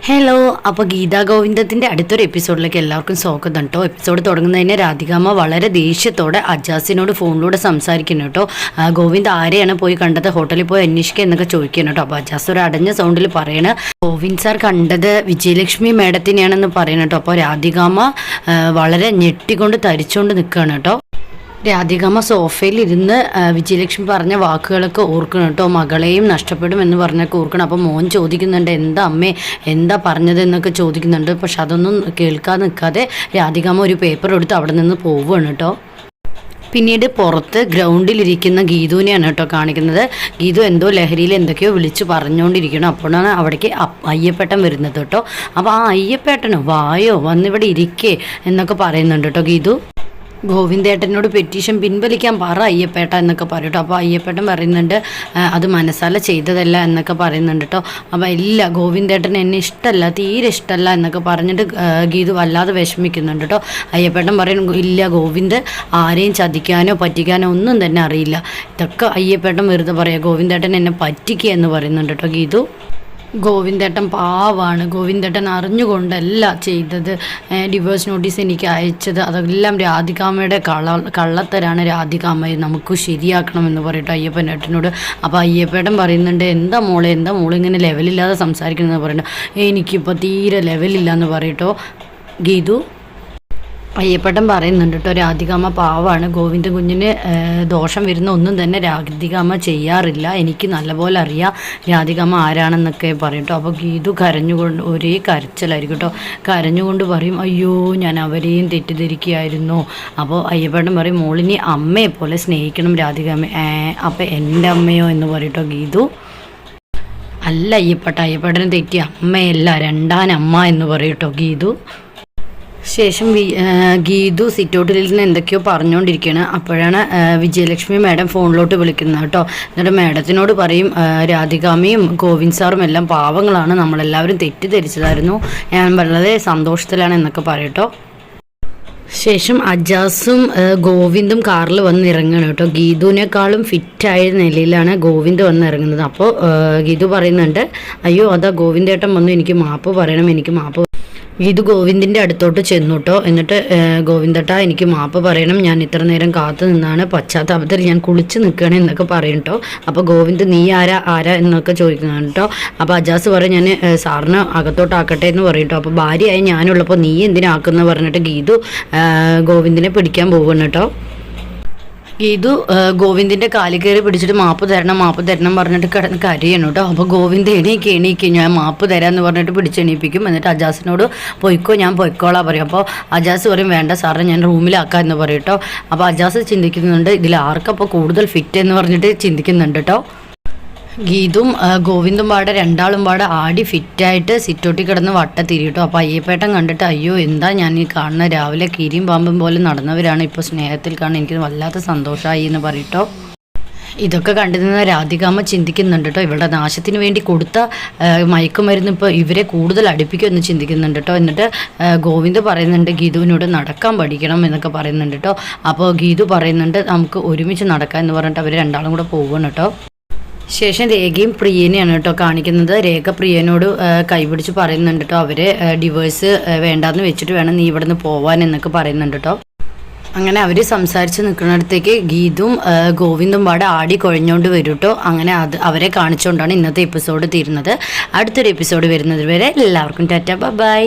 Hello, അപ്പോൾ ഗീതാ ഗോവിന്ദത്തിൻ്റെ അടുത്തൊരു എപ്പിസോഡിലേക്ക് എല്ലാവർക്കും സ്വാഗതം കേട്ടോ. എപ്പിസോഡ് തുടങ്ങുന്നതിന് രാധികാമ്മ വളരെ ദേഷ്യത്തോടെ അജാസിനോട് ഫോണിലൂടെ സംസാരിക്കുന്നു കേട്ടോ. ഗോവിന്ദ് ആരെയാണ് പോയി കണ്ടത്, ഹോട്ടലിൽ പോയി അന്വേഷിക്കുക എന്നൊക്കെ ചോദിക്കുന്നു കേട്ടോ. അപ്പോൾ അജാസ് ഒരു അടഞ്ഞ സൗണ്ടിൽ പറയണ ഗോവിന്ദ് സാർ കണ്ടത് വിജയലക്ഷ്മി മേഡത്തിനെയാണെന്ന് പറയുന്നു കേട്ടോ. അപ്പോൾ രാധികാമ്മ വളരെ ഞെട്ടിക്കൊണ്ട് തരിച്ചുകൊണ്ട് നിൽക്കുകയാണ് കേട്ടോ. രാധികാമ്മ സോഫയിലിരുന്ന് വിജയലക്ഷ്മി പറഞ്ഞ വാക്കുകളൊക്കെ ഓർക്കണം കേട്ടോ. മകളെയും നഷ്ടപ്പെടും എന്ന് പറഞ്ഞൊക്കെ ഓർക്കണം. അപ്പോൾ മോൻ ചോദിക്കുന്നുണ്ട്, എന്താ അമ്മേ എന്താ പറഞ്ഞത് എന്നൊക്കെ ചോദിക്കുന്നുണ്ട്. പക്ഷെ അതൊന്നും കേൾക്കാതെ നിൽക്കാതെ രാധികാമ്മ ഒരു പേപ്പർ എടുത്ത് അവിടെ നിന്ന് പോവുകയാണ് കേട്ടോ. പിന്നീട് പുറത്ത് ഗ്രൗണ്ടിലിരിക്കുന്ന ഗീതുവിനെയാണ് കേട്ടോ കാണിക്കുന്നത്. ഗീതു എന്തോ ലഹരിയിൽ എന്തൊക്കെയോ വിളിച്ച് പറഞ്ഞുകൊണ്ടിരിക്കണം. അപ്പോഴാണ് അവിടേക്ക് അയ്യപ്പേട്ടൻ വരുന്നത് കേട്ടോ. അപ്പോൾ ആ അയ്യപ്പേട്ടനോ വായോ വന്നിവിടെ ഇരിക്കേ എന്നൊക്കെ പറയുന്നുണ്ട് കേട്ടോ ഗീതു. ഗോവിന്ദേട്ടനോട് പെറ്റീഷൻ പിൻവലിക്കാൻ പറ അയ്യപ്പേട്ട എന്നൊക്കെ പറയട്ടോ. അപ്പോൾ അയ്യപ്പേട്ടൻ പറയുന്നുണ്ട് അത് മനസ്സാല ചെയ്തതല്ല എന്നൊക്കെ പറയുന്നുണ്ട് കേട്ടോ. അപ്പോൾ ഇല്ല, ഗോവിന്ദേട്ടൻ എന്നെ ഇഷ്ടമല്ല, തീരെ ഇഷ്ടമല്ല എന്നൊക്കെ പറഞ്ഞിട്ട് ഗീതു വല്ലാതെ വിഷമിക്കുന്നുണ്ട് കേട്ടോ. അയ്യപ്പേട്ടൻ പറയും, ഇല്ല, ഗോവിന്ദ് ആരെയും ചതിക്കാനോ പറ്റിക്കാനോ ഒന്നും തന്നെ അറിയില്ല. ഇതൊക്കെ അയ്യപ്പേട്ടൻ വെറുതെ പറയാം, ഗോവിന്ദേട്ടൻ എന്നെ പറ്റിക്കുക എന്ന് പറയുന്നുണ്ട് കേട്ടോ ഗീതു. ഗോവിന്ദേട്ടൻ പാവാണ്, ഗോവിന്ദേട്ടൻ അറിഞ്ഞുകൊണ്ടല്ല ചെയ്തത്, ഡിവോഴ്സ് നോട്ടീസ് എനിക്ക് അയച്ചത് അതെല്ലാം രാധികാമ്മയുടെ കള്ളത്തരാണ്, രാധികാമ്മയെ നമുക്ക് ശരിയാക്കണമെന്ന് പറയട്ടോ അയ്യപ്പനേട്ടനോട്. അപ്പോൾ അയ്യപ്പേട്ടൻ പറയുന്നുണ്ട്, എന്താ മോളെ ഇങ്ങനെ ലെവലില്ലാതെ സംസാരിക്കണമെന്ന് പറയട്ടോ. എനിക്കിപ്പോൾ തീരെ ലെവലില്ല എന്ന് പറയട്ടോ ഗീതു. അയ്യപ്പേട്ടൻ പറയുന്നുണ്ട് കേട്ടോ, രാധികാമ്മ പാവാണ്, ഗോവിന്ദ കുഞ്ഞിന് ദോഷം വരുന്ന ഒന്നും തന്നെ രാധികാമ്മ ചെയ്യാറില്ല, എനിക്ക് നല്ലപോലെ അറിയാം രാധികാമ്മ ആരാണെന്നൊക്കെ പറയും കേട്ടോ. അപ്പോൾ ഗീതു കരഞ്ഞുകൊണ്ട് ഒരേ കരച്ചിലായിരിക്കും കേട്ടോ. കരഞ്ഞുകൊണ്ട് പറയും, അയ്യോ ഞാൻ അവരെയും തെറ്റിദ്ധരിക്കുകയായിരുന്നു. അപ്പോൾ അയ്യപ്പേട്ടൻ പറയും, മോളിനി അമ്മയെ പോലെ സ്നേഹിക്കണം രാധികാമ്മ. അപ്പോൾ എൻ്റെ അമ്മയോ എന്ന് പറയട്ടോ ഗീതു. അല്ല അയ്യപ്പേട്ടന് തെറ്റി, അമ്മയല്ല രണ്ടാനമ്മ എന്ന് പറയട്ടോ ഗീതു. ശേഷം ഗീതു സിറ്റൗട്ടിലിരുന്ന് എന്തൊക്കെയോ പറഞ്ഞുകൊണ്ടിരിക്കുകയാണ്. അപ്പോഴാണ് വിജയലക്ഷ്മി മാഡം ഫോണിലോട്ട് വിളിക്കുന്നത് കേട്ടോ. എന്നിട്ട് മാഡത്തിനോട് പറയും, രാധികാമ്മയും ഗോവിന്ദ് സാറും എല്ലാം പാവങ്ങളാണ്, നമ്മളെല്ലാവരും തെറ്റിദ്ധരിച്ചതായിരുന്നു, ഞാൻ വളരെ സന്തോഷത്തിലാണ് എന്നൊക്കെ പറയട്ടോ. ശേഷം അജാസും ഗോവിന്ദും കാറിൽ വന്ന് ഇറങ്ങണം കേട്ടോ. ഗീതുവിനേക്കാളും ഫിറ്റായ നിലയിലാണ് ഗോവിന്ദ് വന്ന് ഇറങ്ങുന്നത്. അപ്പോൾ ഗീതു പറയുന്നുണ്ട്, അയ്യോ അതാ ഗോവിന്ദേട്ടൻ വന്നു, എനിക്ക് മാപ്പ് പറയണം, എനിക്ക് മാപ്പ്. ഗീതു ഗോവിന്ദിൻ്റെ അടുത്തോട്ട് ചെന്നു കേട്ടോ. എന്നിട്ട് ഗോവിന്ദേട്ടാ എനിക്ക് മാപ്പ് പറയണം, ഞാൻ ഇത്ര നേരം കാത്തു നിന്നാണ്, പശ്ചാത്താപത്തിൽ ഞാൻ കുളിച്ച് നിൽക്കുകയാണ് എന്നൊക്കെ പറയും കേട്ടോ. അപ്പോൾ ഗോവിന്ദ് നീ ആരാ എന്നൊക്കെ ചോദിക്കുന്നുണ്ട് കേട്ടോ. അപ്പോൾ അജാസ് പറയും, ഞാൻ സാറിന് അകത്തോട്ടാക്കട്ടെ എന്ന് പറയും കേട്ടോ. അപ്പോൾ ഭാര്യയായി ഞാനുള്ളപ്പോൾ നീ എന്തിനാക്കുന്ന പറഞ്ഞിട്ട് ഗീതു ഗോവിന്ദിനെ പിടിക്കാൻ പോകുന്നു കേട്ടോ. ഗീതു ഗോവിന്ദിൻ്റെ കാലിൽ കയറി പിടിച്ചിട്ട് മാപ്പ് തരണം പറഞ്ഞിട്ട് കിടന്ന് കരയണം കേട്ടോ. അപ്പോൾ ഗോവിന്ദ് എണീക്ക് ഞാൻ മാപ്പ് തരാമെന്ന് പറഞ്ഞിട്ട് പിടിച്ചെണീപ്പിക്കും. എന്നിട്ട് അജാസിനോട് പൊയ്ക്കോ, ഞാൻ പൊയ്ക്കോളാം പറയും. അപ്പോൾ അജാസ് പറയും, വേണ്ട സാറേ ഞാൻ റൂമിലാക്കാം എന്ന് പറയും കേട്ടോ. അപ്പോൾ അജാസ് ചിന്തിക്കുന്നുണ്ട്, ഇതിൽ ആർക്കപ്പോൾ കൂടുതൽ ഫിറ്റ് എന്ന് പറഞ്ഞിട്ട് ചിന്തിക്കുന്നുണ്ട് കേട്ടോ. ഗീതും ഗോവിന്ദും രണ്ടാളും ആടി ഫിറ്റായിട്ട് സിറ്റോട്ടി കിടന്ന് വട്ടത്തിരിട്ടോ. അപ്പോൾ അയ്യപ്പേട്ടൻ കണ്ടിട്ട്, അയ്യോ എന്താ ഞാൻ ഈ കാണുന്ന, രാവിലെ കീരിയും പാമ്പും പോലെ നടന്നവരാണ് ഇപ്പോൾ സ്നേഹത്തിൽ കാണാൻ, എനിക്ക് വല്ലാത്ത സന്തോഷമായി എന്ന് പറയട്ടോ. ഇതൊക്കെ കണ്ടുനിന്ന രാധികാമ്മ ചിന്തിക്കുന്നുണ്ട് കേട്ടോ, ഇവളുടെ നാശത്തിന് വേണ്ടി കൊടുത്ത മയക്കുമരുന്ന് ഇപ്പോൾ ഇവരെ കൂടുതൽ അടുപ്പിക്കുമെന്ന് ചിന്തിക്കുന്നുണ്ട് കേട്ടോ. എന്നിട്ട് ഗോവിന്ദ് പറയുന്നുണ്ട്, ഗീതുവിനോട് നടക്കാൻ പഠിക്കണം എന്നൊക്കെ പറയുന്നുണ്ട് കേട്ടോ. അപ്പോൾ ഗീതു പറയുന്നുണ്ട്, നമുക്ക് ഒരുമിച്ച് നടക്കാം എന്ന് പറഞ്ഞിട്ട് അവർ രണ്ടാളും കൂടെ പോവുകയാണ് കേട്ടോ. ശേഷം രേഖയും പ്രിയനെയാണ് കേട്ടോ കാണിക്കുന്നത്. രേഖ പ്രിയനോട് കൈപിടിച്ച് പറയുന്നുണ്ട് കേട്ടോ, അവർ ഡിവോഴ്സ് വേണ്ടാന്ന് വെച്ചിട്ട് വേണം നീ ഇവിടെ നിന്ന് പോവാൻ എന്നൊക്കെ പറയുന്നുണ്ട് കേട്ടോ. അങ്ങനെ അവർ സംസാരിച്ച് നിൽക്കുന്നിടത്തേക്ക് ഗീതും ഗോവിന്ദും ആടി കുഴഞ്ഞുകൊണ്ട് വരും കേട്ടോ. അങ്ങനെ അവരെ കാണിച്ചുകൊണ്ടാണ് ഇന്നത്തെ എപ്പിസോഡ് തീരുന്നത്. അടുത്തൊരു എപ്പിസോഡ് വരുന്നത് വരെ എല്ലാവർക്കും ടാറ്റ ബൈ.